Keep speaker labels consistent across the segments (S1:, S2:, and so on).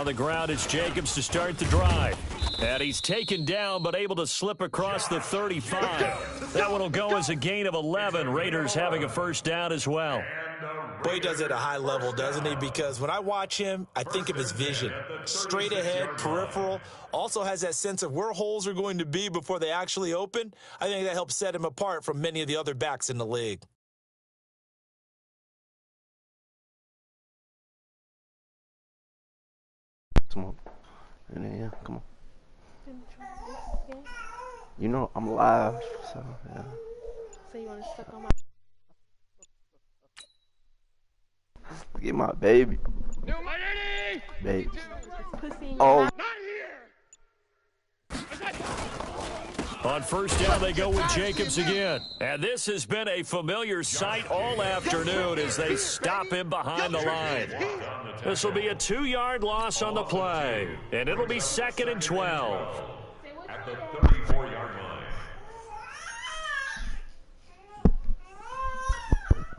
S1: On the ground, it's Jacobs to start the drive. And he's taken down, but able to slip across the 35. That one will go as a gain of 11. Raiders having a first down as well.
S2: Boy, he does it at a high level, doesn't he? Because when I watch him, I think of his vision. Straight ahead, peripheral, also has that sense of where holes are going to be before they actually open. I think that helps set him apart from many of the other backs in the league.
S3: Come on. Yeah, come on. You know, I'm live, so, yeah.
S4: So you want to suck on my...
S3: Get my baby. Baby. Oh.
S1: On first down, they go with Jacobs again. And this has been a familiar sight all afternoon as they stop him behind the line. This will be a 2-yard loss on the play. And it'll be 2nd and 12.
S5: At the 34-yard line.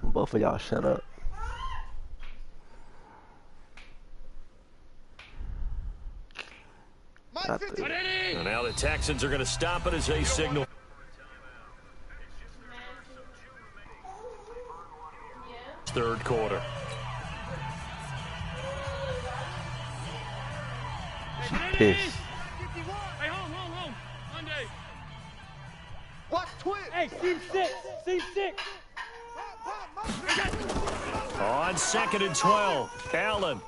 S3: Both of y'all shut up.
S1: And now the Texans are going to stop it as they signal. Third quarter.
S3: Pissed.
S6: Hey, home. Monday.
S7: Watch twitch.
S6: Hey, C6.
S1: On 2nd and 12, Allen.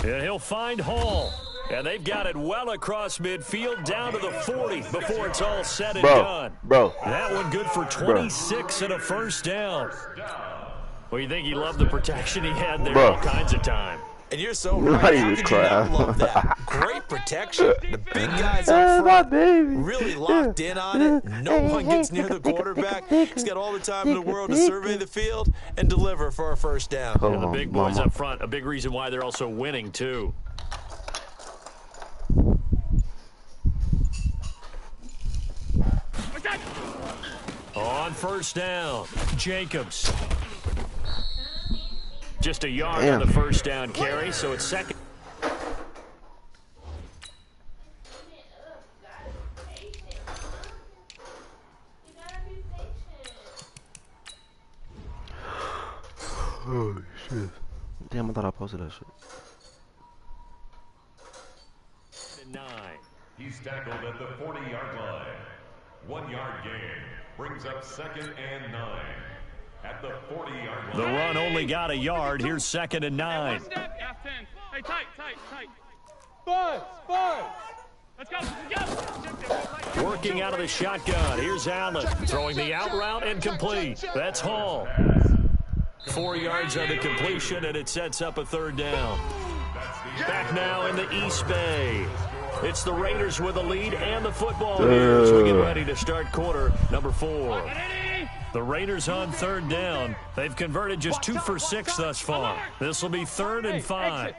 S1: And he'll find Hall. And they've got it well across midfield down to the 40 before it's all said and done. That one good for 26 and a first down. Well, you think he loved the protection he had there all kinds of time.
S2: And you're so right. How could you not love that? Great protection. The big guys up front really locked in on it. No one gets near the quarterback. He's got all the time in the world to survey the field and deliver for a first down.
S1: And the big boys up front, a big reason why they're also winning, too. On first down, Jacobs. Just a yard on the first down carry, so it's second.
S3: Oh, shit. Damn, I thought I posted that shit.
S1: 9.
S5: He's tackled at the 40-yard line. 1-yard gain brings up 2nd and 9. At the 40-yard line.
S1: The run only got a yard. Here's 2nd and 9.
S6: Hey, tight. Buzz. Let's go.
S1: Working out of the shotgun. Here's Allen throwing the out route and complete. That's Hall. 4 yards on the completion, and it sets up a third down. Back now in the East Bay. It's the Raiders with the lead and the football here as we get ready to start quarter number 4. The Raiders on third down. They've converted just 2 for 6 thus far. This will be 3rd and 5.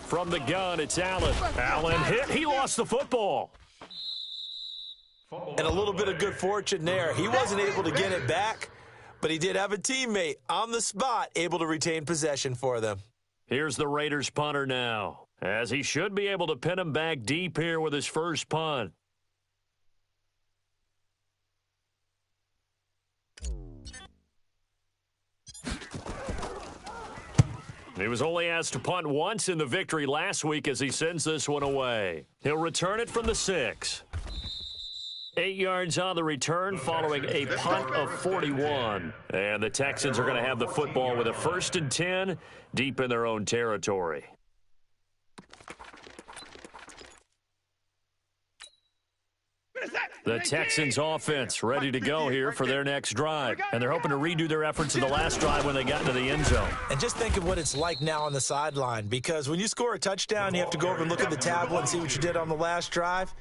S1: From the gun, it's Allen. Allen hit. He lost the football.
S2: And a little bit of good fortune there. He wasn't able to get it back, but he did have a teammate on the spot able to retain possession for them.
S1: Here's the Raiders punter now, as he should be able to pin him back deep here with his first punt. He was only asked to punt once in the victory last week as he sends this one away. He'll return it from the 6. 8 yards on the return following a punt of 41. And the Texans are going to have the football with a 1st and 10 deep in their own territory. The Texans offense ready to go here for their next drive. And they're hoping to redo their efforts in the last drive when they got into the end zone.
S2: And just think of what it's like now on the sideline, because when you score a touchdown, you have to go over and look at the tablet and see what you did on the last drive.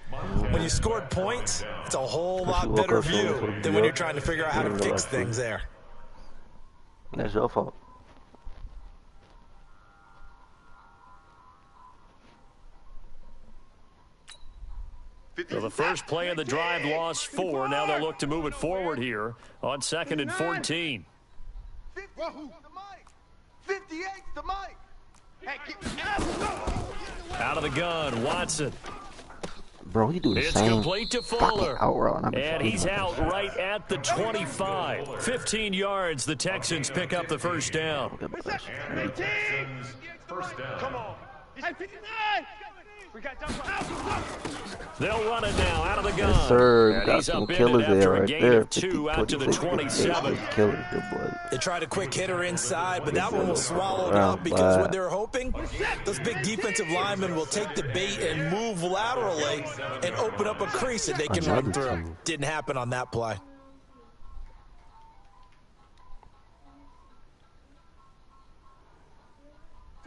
S2: When you scored points, it's a whole lot better view than when you're trying to figure out how to fix things there.
S3: That's your fault.
S1: So the first play of the drive lost 4. Now they'll look to move it forward here on 2nd and 14.
S7: 58 the mic.
S1: Out of the gun, Watson.
S3: Bro, he do the
S1: It's
S3: same
S1: complete to Fuller.
S3: fucking out route.
S1: And he's out right at the 25. 15 yards. The Texans pick up the first down.
S5: First down.
S6: Come on. Hey, 59. We got done.
S1: They'll run it now out of the gun.
S3: Yes, sir.
S1: And
S3: Got
S1: he's
S3: some
S1: upended
S3: killers
S1: after
S3: there
S1: a
S3: right
S1: gain
S3: there.
S1: of 2 out to the 27.
S3: Killers, good boy.
S2: They tried a quick hitter inside, but that one was swallowed up because what they're hoping, those big defensive linemen will take the bait and move laterally and open up a crease that they can run through. Didn't happen on that play.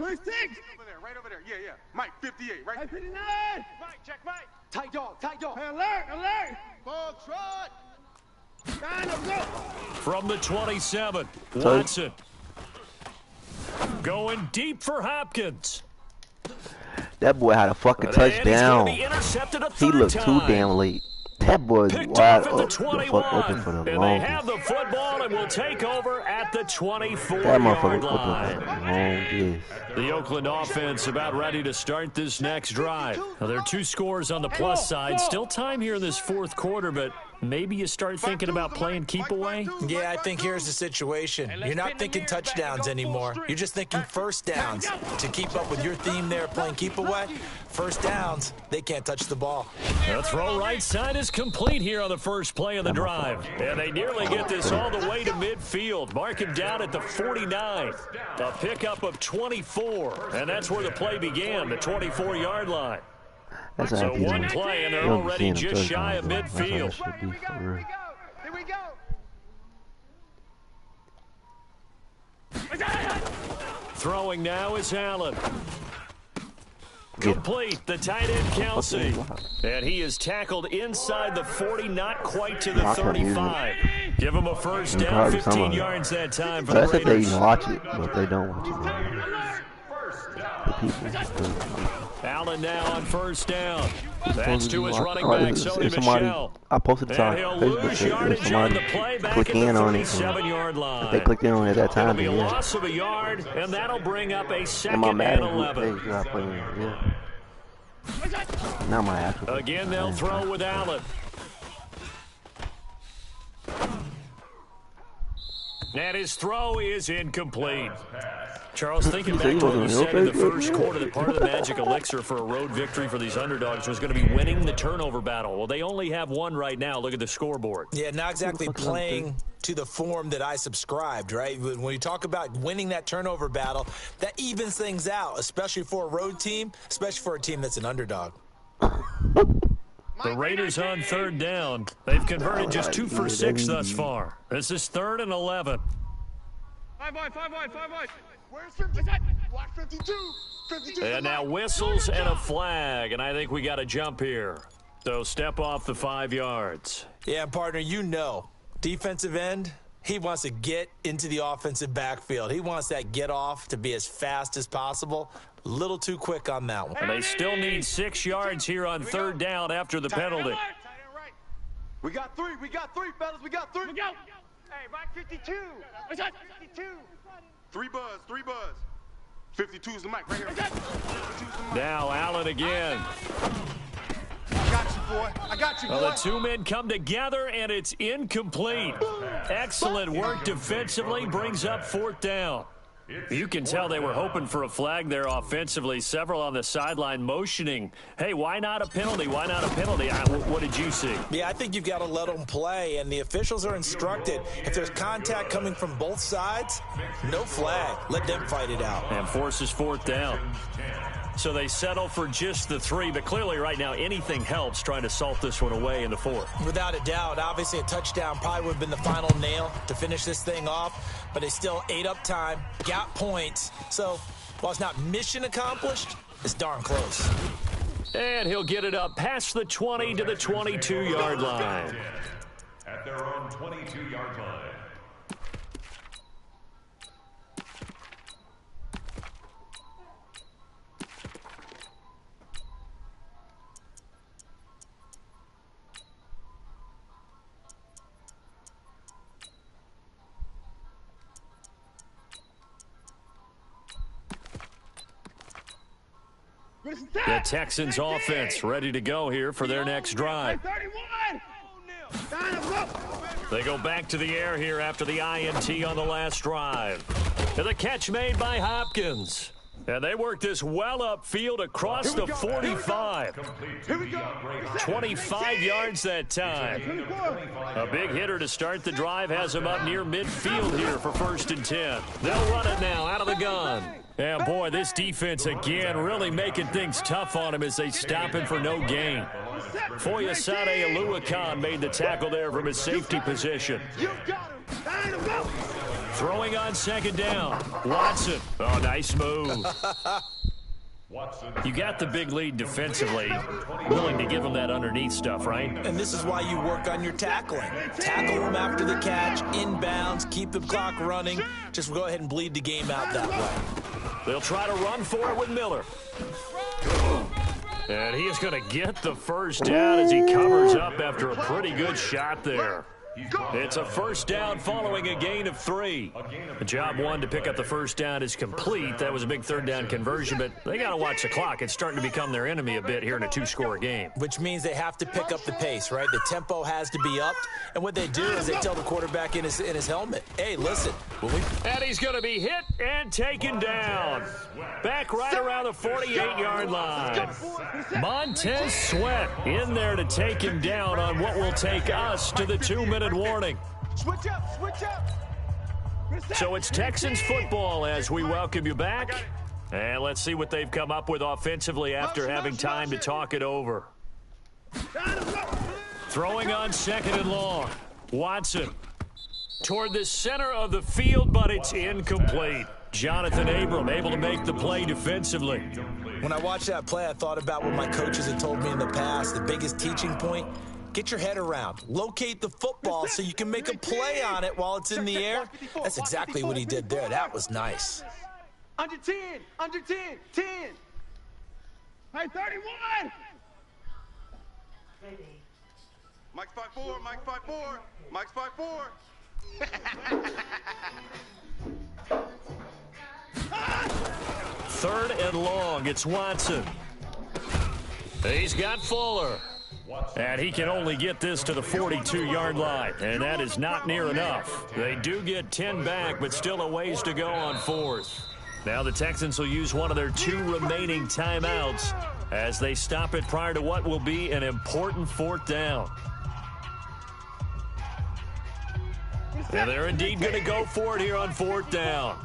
S6: Over there,
S7: Right over there. Yeah. Mike, 58, right?
S6: 59. Mike, check Mike.
S7: Tight dog.
S6: Hey, alert.
S7: Ball trot.
S1: From the 27, Watson. Going deep for Hopkins.
S3: That boy had a fucking
S1: And he's
S3: touchdown.
S1: gonna be intercepted a
S3: He
S1: third
S3: looked too
S1: time.
S3: damn late. That boy's
S1: Picked
S3: wide
S1: off at the
S3: up, the
S1: 21.
S3: fuck open for the
S1: And they
S3: longest.
S1: have the football and will take over at the
S3: That
S1: 24-yard
S3: motherfucker open for
S1: line.
S3: the longest.
S1: The Oakland offense about ready to start this next drive. Now, there are 2 scores on the plus side. Still time here in this fourth quarter, but maybe you start thinking about playing keep away.
S2: Yeah, I think here's the situation. You're not thinking touchdowns anymore. You're just thinking first downs. To keep up with your theme there, playing keep away, first downs, they can't touch the ball.
S1: The throw right side is complete here on the first play of the drive. And they nearly get this all the way to midfield. Mark him down at the 49. A pickup of 24. And that's where the play began, the 24-yard line.
S3: That's
S1: So
S3: how I
S1: one
S3: feel.
S1: play, and they're
S3: You don't be
S1: already
S3: seeing
S1: just
S3: them
S1: shy of
S3: touchdowns, though.
S1: midfield.
S3: That's how that should be for real.
S7: Here we go.
S1: Throwing now is Allen.
S3: Get him.
S1: Complete, the tight end Kelsey. And he is tackled inside the 40, not quite to the
S3: Rock him,
S1: 35. Give him a first down,
S3: Probably some
S1: 15
S3: of it.
S1: yards that time for
S3: That's
S1: the
S3: if they
S1: Raiders.
S3: even watch it, but they don't watch it. The people.
S1: Allen now on first down. That's
S3: Supposed
S1: to
S3: be
S1: his
S3: watch-
S1: running
S3: like,
S1: back,
S3: if
S1: Sony
S3: somebody,
S1: Michel.
S3: I posted it on
S1: And he'll
S3: Facebook.
S1: lose
S3: If
S1: yardage on
S3: somebody
S1: the play back
S3: click
S1: at the
S3: in on it,
S1: 37-yard line.
S3: if they clicked in on it at that
S1: It'll
S3: time,
S1: be a
S3: then yeah.
S1: loss of a yard, and that'll bring up a
S3: In my
S1: second and
S3: Madden group
S1: 11.
S3: page, I put in, yeah. Not my actual.
S1: Again, they'll throw with Allen. And his throw is incomplete. Charles, thinking
S3: You
S1: back
S3: say he
S1: to what you
S3: wasn't
S1: said in the
S3: okay?
S1: first quarter, that part of the magic elixir for a road victory for these underdogs was going to be winning the turnover battle. Well, they only have one right now. Look at the scoreboard.
S2: Yeah, not exactly playing to the form that I subscribed, right? When you talk about winning that turnover battle, that evens things out, especially for a road team, especially for a team that's an underdog.
S1: The Raiders on third down. They've converted just 2 for 6 thus far. This is 3rd and 11.
S6: 5 wide.
S7: Where's 52? Block 52. 52.
S1: And now whistles and a flag, and I think we got a jump here. So step off the 5 yards.
S2: Yeah, partner, you know, defensive end, he wants to get into the offensive backfield. He wants that get off to be as fast as possible. A little too quick on that one.
S1: And they still need 6 yards here on third down after the penalty.
S7: We got three, fellas. We got 3.
S6: Go. Hey, Mike, 52. 52.
S7: 3 buzz. 52 is the mic right here. 52's the mic.
S1: Now Allen again.
S7: I got you, boy. I got you, boy.
S1: Well, the 2 men come together, and it's incomplete. Excellent work defensively, brings up 4th down. You can tell they were hoping for a flag there offensively. Several on the sideline motioning, hey, why not a penalty? Why not a penalty? What did you see?
S2: Yeah, I think you've got to let them play, and the officials are instructed, if there's contact coming from both sides, no flag. Let them fight it out.
S1: And forces 4th down. So they settle for just the 3, but clearly right now anything helps trying to salt this one away in the 4th.
S2: Without a doubt, obviously a touchdown probably would have been the final nail to finish this thing off, but they still ate up time, got points. So while it's not mission accomplished, it's darn close.
S1: And he'll get it up past the 20 to the 22-yard line.
S5: At their own 22-yard line.
S1: The Texans offense ready to go here for their next drive. They go back to the air here after the INT on the last drive. And the catch made by Hopkins. And they work this well upfield across the 45. 25 yards that time. A big hitter to start the drive has him up near midfield here for 1st and 10. They'll run it now out of the gun. And boy, this defense again really making things tough on him as they stop him for no gain. Foyesade Oluwakan made the tackle there from his safety position. Throwing on 2nd down. Watson. Oh, nice move. You got the big lead defensively. Willing to give them that underneath stuff, right?
S2: And this is why you work on your tackling. Tackle them after the catch, inbounds, keep the clock running. Just go ahead and bleed the game out that way.
S1: They'll try to run for it with Miller. And he is going to get the first down as he covers up after a pretty good shot there. It's a 1st down following a gain of 3. The job 1 to pick up the 1st down is complete. That was a big 3rd down conversion, but they got to watch the clock. It's starting to become their enemy a bit here in a 2-score game.
S2: Which means they have to pick up the pace, right? The tempo has to be upped. And what they do is they tell the quarterback in his helmet, hey, listen.
S1: And he's going to be hit and taken down. Back right around the 48-yard line. Montez Sweat in there to take him down on what will take us to the 2-minute warning.
S6: Switch up.
S1: So it's Texans football as we welcome you back. And let's see what they've come up with offensively after having time to talk it over. Throwing on 2nd and long. Watson toward the center of the field, but it's incomplete. Jonathan Abram able to make the play defensively.
S2: When I watched that play, I thought about what my coaches had told me in the past. The biggest teaching point, get your head around. Locate the football so you can make a play on it while it's in the air. That's exactly what he did there. That was nice.
S6: Under 10. 10. Hey, 31.
S7: Mike's 5'4", Mike's 5'4", Mike's 5'4".
S1: 3rd and long. It's Watson. He's got Fuller. And he can only get this to the 42-yard line. And that is not near enough. They do get 10 back, but still a ways to go on 4th. Now the Texans will use one of their 2 remaining timeouts as they stop it prior to what will be an important 4th down. And they're indeed going to go for it here on 4th down.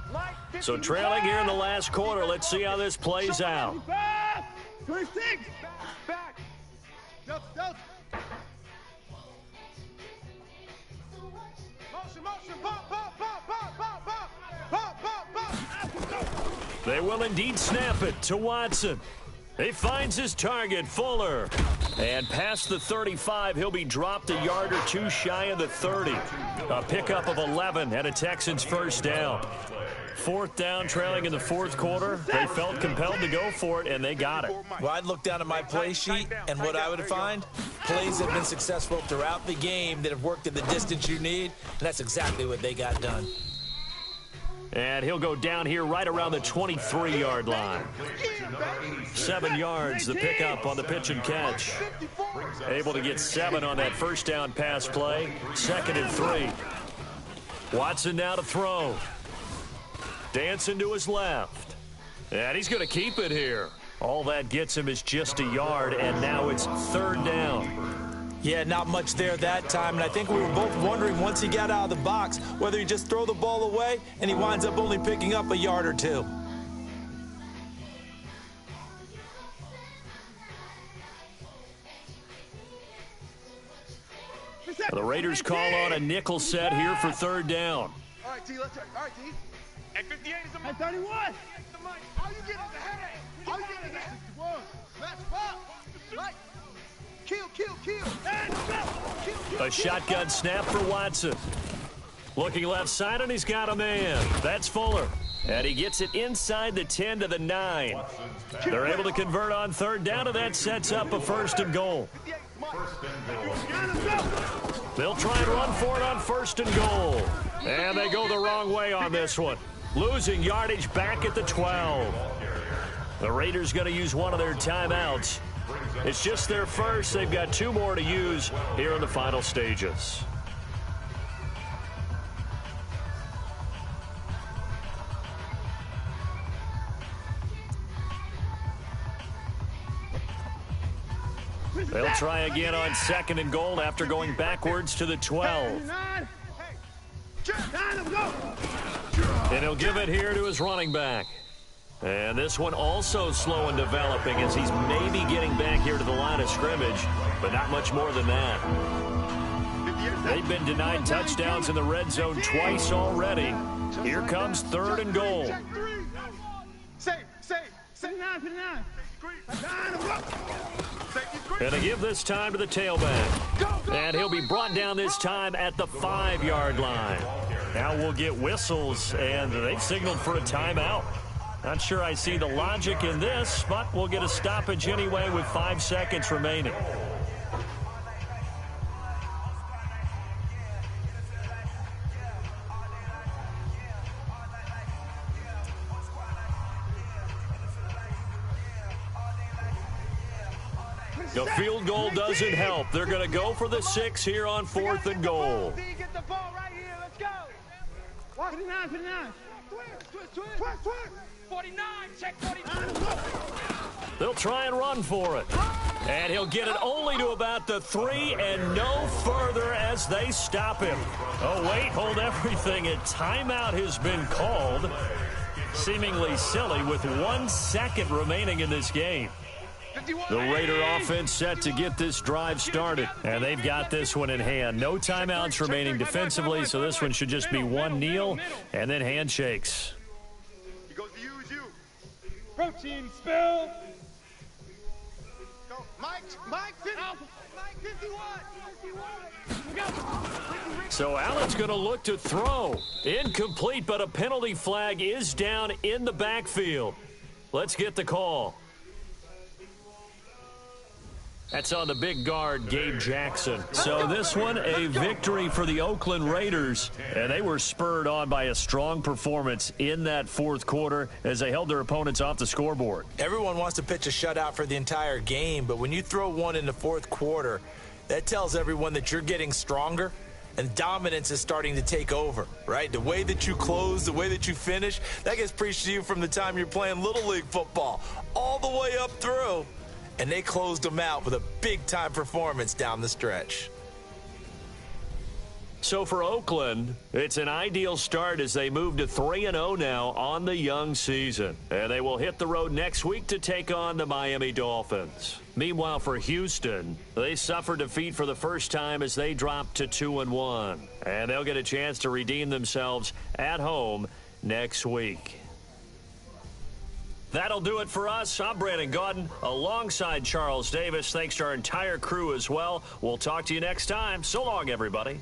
S1: So trailing here in the last quarter, let's see how this plays out.
S6: 26. Back. Motion. Pop.
S1: They will indeed snap it to Watson. He finds his target, Fuller. And past the 35, he'll be dropped a yard or 2 shy of the 30. A pickup of 11 and a Texans 1st down. 4th down, trailing in the 4th quarter. They felt compelled to go for it, and they got it.
S2: Well, I'd look down at my play sheet, and what I would find, plays that have been successful throughout the game that have worked at the distance you need, and that's exactly what they got done.
S1: And he'll go down here right around the 23-yard line. 7 yards, the pickup on the pitch and catch. Able to get 7 on that 1st down pass play. 2nd and 3. Watson now to throw. Dancing to his left. And he's going to keep it here. All that gets him is just a yard, and now it's 3rd down.
S2: Yeah, not much there that time, and I think we were both wondering once he got out of the box whether he just throw the ball away and he winds up only picking up a yard or 2.
S1: The Raiders call on a nickel set here for 3rd down.
S7: All right, T, let's check. All right, T.
S6: At 58 is the mic. At 31.
S7: All you get is the headache. All you get is that. 61. Let's pop. Right. Kill.
S1: A shotgun snap for Watson. Looking left side, and he's got a man. That's Fuller. And he gets it inside the 10 to the 9. They're able to convert on 3rd down, and that sets up a 1st and goal. They'll try and run for it on 1st and goal. And they go the wrong way on this one. Losing yardage back at the 12. The Raiders going to use one of their timeouts. It's just their first. They've got 2 more to use here in the final stages. They'll try again on 2nd and goal after going backwards to the 12. And he'll give it here to his running back. And this one also slow in developing as he's maybe getting back here to the line of scrimmage, but not much more than that. They've been denied touchdowns in the red zone twice already. Here comes 3rd and goal. And they give this time to the tailback. And he'll be brought down this time at the 5-yard line. Now we'll get whistles, and they've signaled for a timeout. Not sure I see the logic in this, but we'll get a stoppage anyway with 5 seconds remaining. The field goal doesn't help. They're going to go for the 6 here on 4th and goal.
S6: Get the ball right here. Let's go. 59. 49. Check 49.
S1: They'll try and run for it. And he'll get it only to about the 3 and no further as they stop him. Oh, wait, hold everything. A timeout has been called. Seemingly silly with 1 second remaining in this game. The Raider offense set to get this drive started. And they've got this one in hand. No timeouts remaining defensively, so this one should just be 1 kneel and then handshakes.
S7: He goes to use you.
S6: Protein spill.
S7: Go. Mike 51.
S1: So Allen's going to look to throw. Incomplete, but a penalty flag is down in the backfield. Let's get the call. That's on the big guard, Gabe Jackson. So this one, a victory for the Oakland Raiders. And they were spurred on by a strong performance in that 4th quarter as they held their opponents off the scoreboard.
S2: Everyone wants to pitch a shutout for the entire game, but when you throw one in the 4th quarter, that tells everyone that you're getting stronger and dominance is starting to take over, right? The way that you close, the way that you finish, that gets preached to you from the time you're playing Little League football all the way up through. And they closed them out with a big-time performance down the stretch.
S1: So for Oakland, it's an ideal start as they move to 3-0 now on the young season. And they will hit the road next week to take on the Miami Dolphins. Meanwhile, for Houston, they suffered defeat for the first time as they dropped to 2-1. And they'll get a chance to redeem themselves at home next week. That'll do it for us. I'm Brandon Gaudin alongside Charles Davis. Thanks to our entire crew as well. We'll talk to you next time. So long, everybody.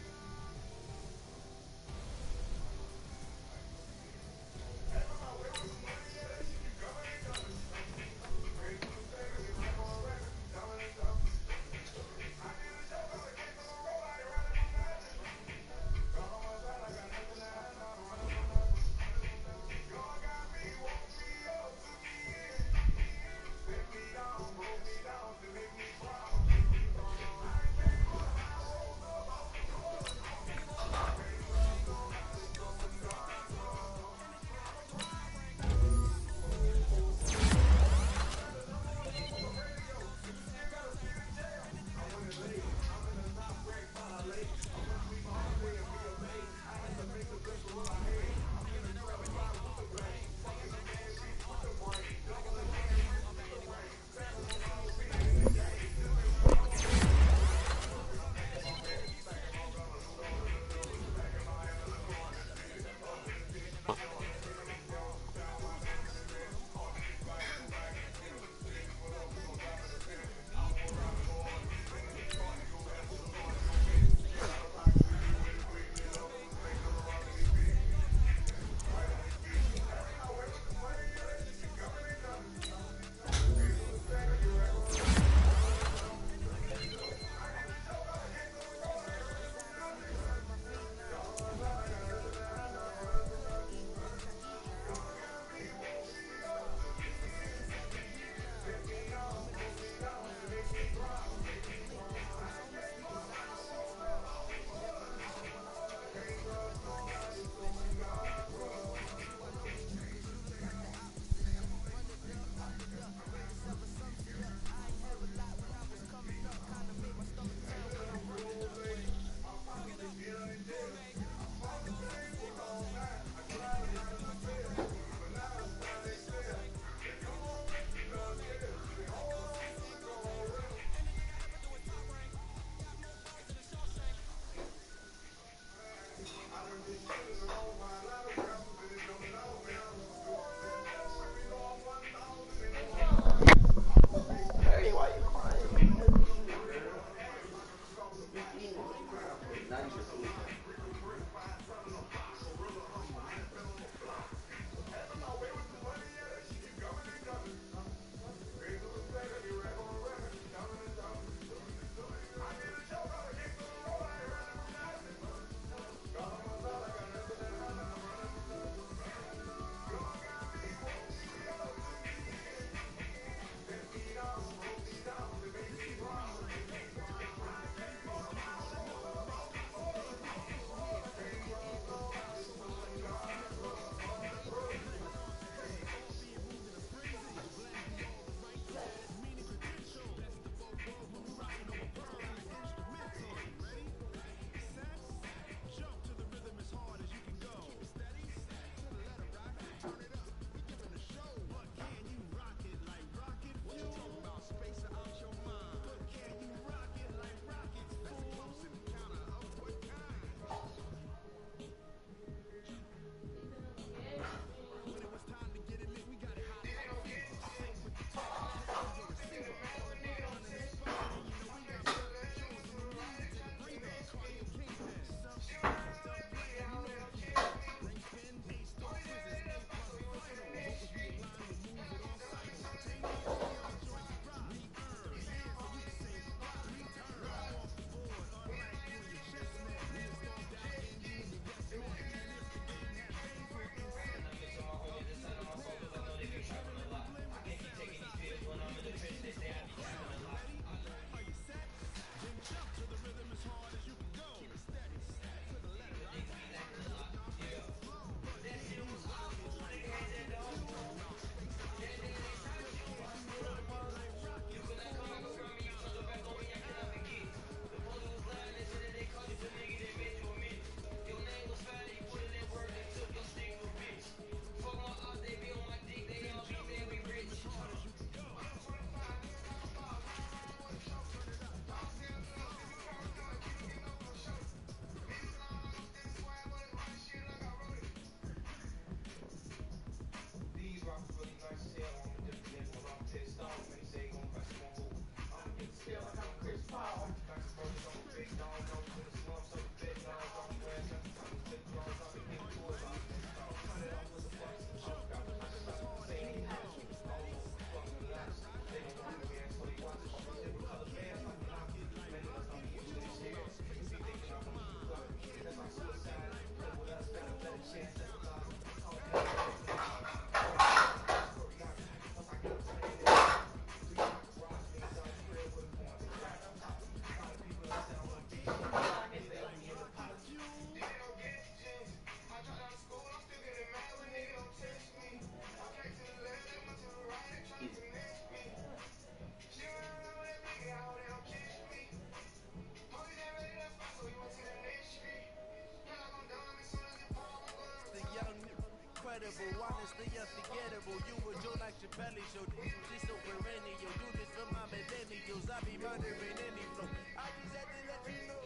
S8: Chappelle show. This so perennial. Do this for my millennials. I be murdering any flow. I just had to let you know.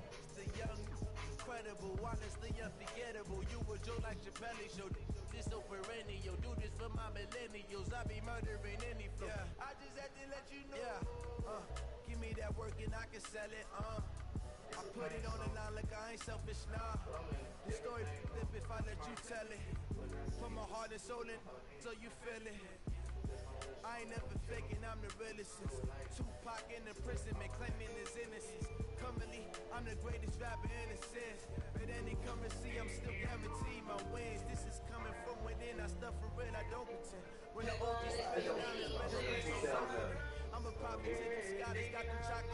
S8: It's the young, incredible, honestly unforgettable. You were Joe like Chappelle show. This so perennial. Do this for my millennials. I be murdering any flow. Yeah. I just had to let you know. Yeah. Give me that work and I can sell it. I put it on the line like I ain't selfish, nah. The story flip if I let you tell it. Put my heart and soul in so you feel it. I ain't never faking, I'm the realest. Tupac in the prison, man, claiming his innocence. Currently, I'm the greatest rapper in a sense. But any currency, I'm still guaranteed my wins. This is coming from within, I stuff for real, I don't pretend. When the OG's spinning down, it's better than I'm a prophet to the sky, it's got the chocolate.